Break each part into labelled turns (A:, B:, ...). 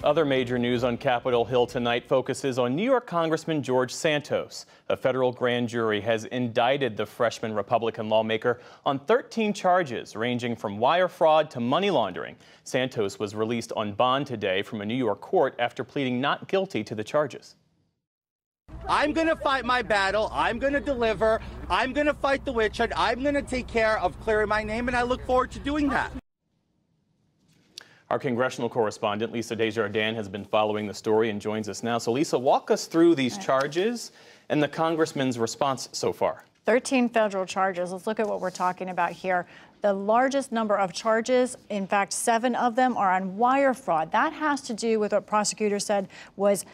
A: Other major news on Capitol Hill tonight focuses on New York Congressman George Santos. A federal grand jury has indicted the freshman Republican lawmaker on 13 charges ranging from wire fraud to money laundering. Santos was released on bond today from a New York court after pleading not guilty to the charges.
B: I'm going to fight my battle. I'm going to deliver. I'm going to fight the witch hunt. I'm going to take care of clearing my name, and I look forward to doing that.
A: Our congressional correspondent, Lisa Desjardins, has been following the story and joins us now. So, Lisa, walk us through these charges and the congressman's response so far.
C: 13 federal charges. Let's look at what we're talking about here. The largest number of charges, in fact, 7 of them are on wire fraud. That has to do with what prosecutors said was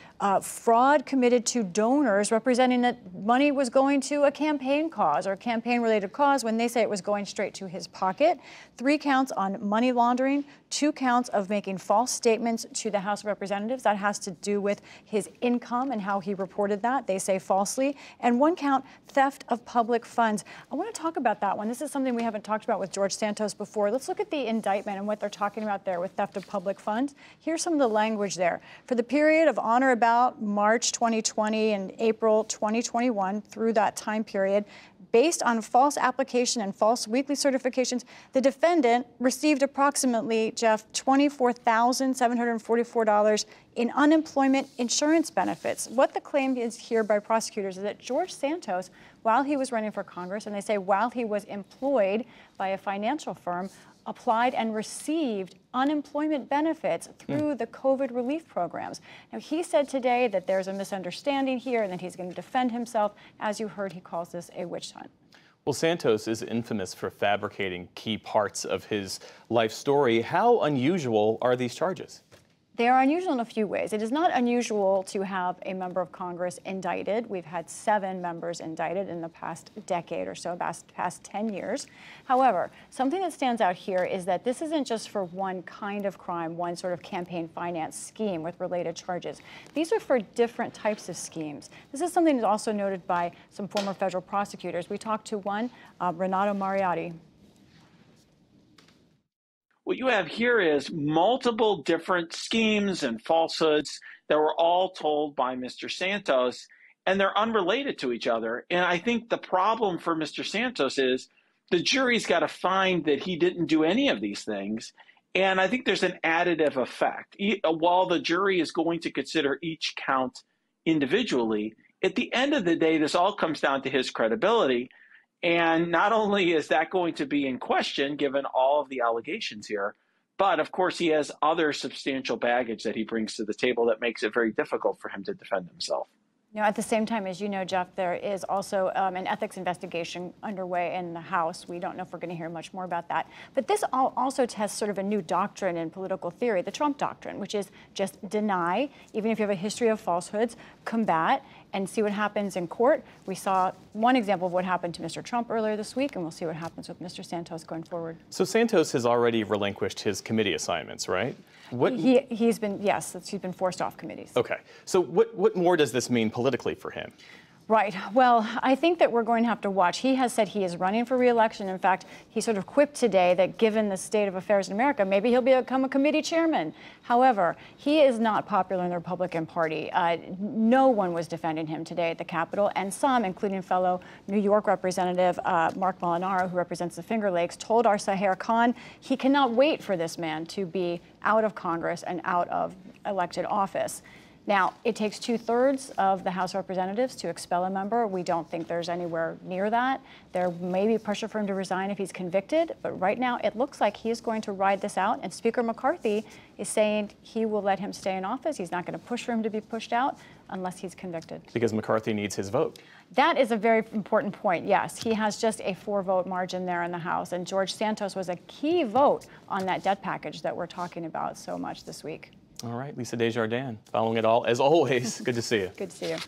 C: fraud committed to donors, representing that money was going to a campaign cause or a campaign-related cause when they say it was going straight to his pocket. 3 counts on money laundering, 2 counts of making false statements to the House of Representatives. That has to do with his income and how he reported that, they say falsely. And 1 count, theft of public funds. I want to talk about that one. This is something we haven't talked about with George Santos before. Let's look at the indictment and what they're talking about there with theft of public funds. Here's some of the language there. For the period of on or about March 2020 and April 2021, through that time period, based on false application and false weekly certifications, the defendant received approximately, Jeff, $24,744 in unemployment insurance benefits. What the claim is here by prosecutors is that George Santos, while he was running for Congress, and they say while he was employed by a financial firm, applied and received unemployment benefits through the COVID relief programs. Now, he said today that there's a misunderstanding here and that he's going to defend himself. As you heard, he calls this a witch hunt.
A: Well, Santos is infamous for fabricating key parts of his life story. How unusual are these charges?
C: They are unusual in a few ways. It is not unusual to have a member of Congress indicted. We've had 7 members indicted in the past decade or so, past 10 years. However, something that stands out here is that this isn't just for one kind of crime, one sort of campaign finance scheme with related charges. These are for different types of schemes. This is something that's also noted by some former federal prosecutors. We talked to one, Renato Mariotti.
D: What you have here is multiple different schemes and falsehoods that were all told by Mr. Santos, and they're unrelated to each other. And I think the problem for Mr. Santos is the jury's got to find that he didn't do any of these things. And I think there's an additive effect. While the jury is going to consider each count individually, at the end of the day, this all comes down to his credibility. And not only is that going to be in question, given all of the allegations here, but of course he has other substantial baggage that he brings to the table that makes it very difficult for him to defend himself.
C: Now, at the same time, as you know, Jeff, there is also an ethics investigation underway in the House. We don't know if we're going to hear much more about that. But this also tests sort of a new doctrine in political theory, the Trump doctrine, which is just deny, even if you have a history of falsehoods, combat, and see what happens in court. We saw one example of what happened to Mr. Trump earlier this week, and we'll see what happens with Mr. Santos going forward.
A: So Santos has already relinquished his committee assignments, right?
C: He's been forced off committees.
A: Okay. So what more does this mean politically for him?
C: Right. Well, I think that we're going to have to watch. He has said he is running for re-election. In fact, he sort of quipped today that given the state of affairs in America, maybe he'll become a committee chairman. However, he is not popular in the Republican Party. No one was defending him today at the Capitol, and some, including fellow New York Representative Mark Molinaro, who represents the Finger Lakes, told our Sahar Khan he cannot wait for this man to be out of Congress and out of elected office. Now, it takes 2/3 of the House of Representatives to expel a member. We don't think there's anywhere near that. There may be pressure for him to resign if he's convicted, but right now it looks like he is going to ride this out, and Speaker McCarthy is saying he will let him stay in office. He's not going to push for him to be pushed out unless he's convicted.
A: Because McCarthy needs his vote.
C: That is a very important point, yes. He has just a 4-vote margin there in the House, and George Santos was a key vote on that debt package that we're talking about so much this week.
A: All right, Lisa Desjardins, following it all, as always. Good to see you.
C: Good to see you.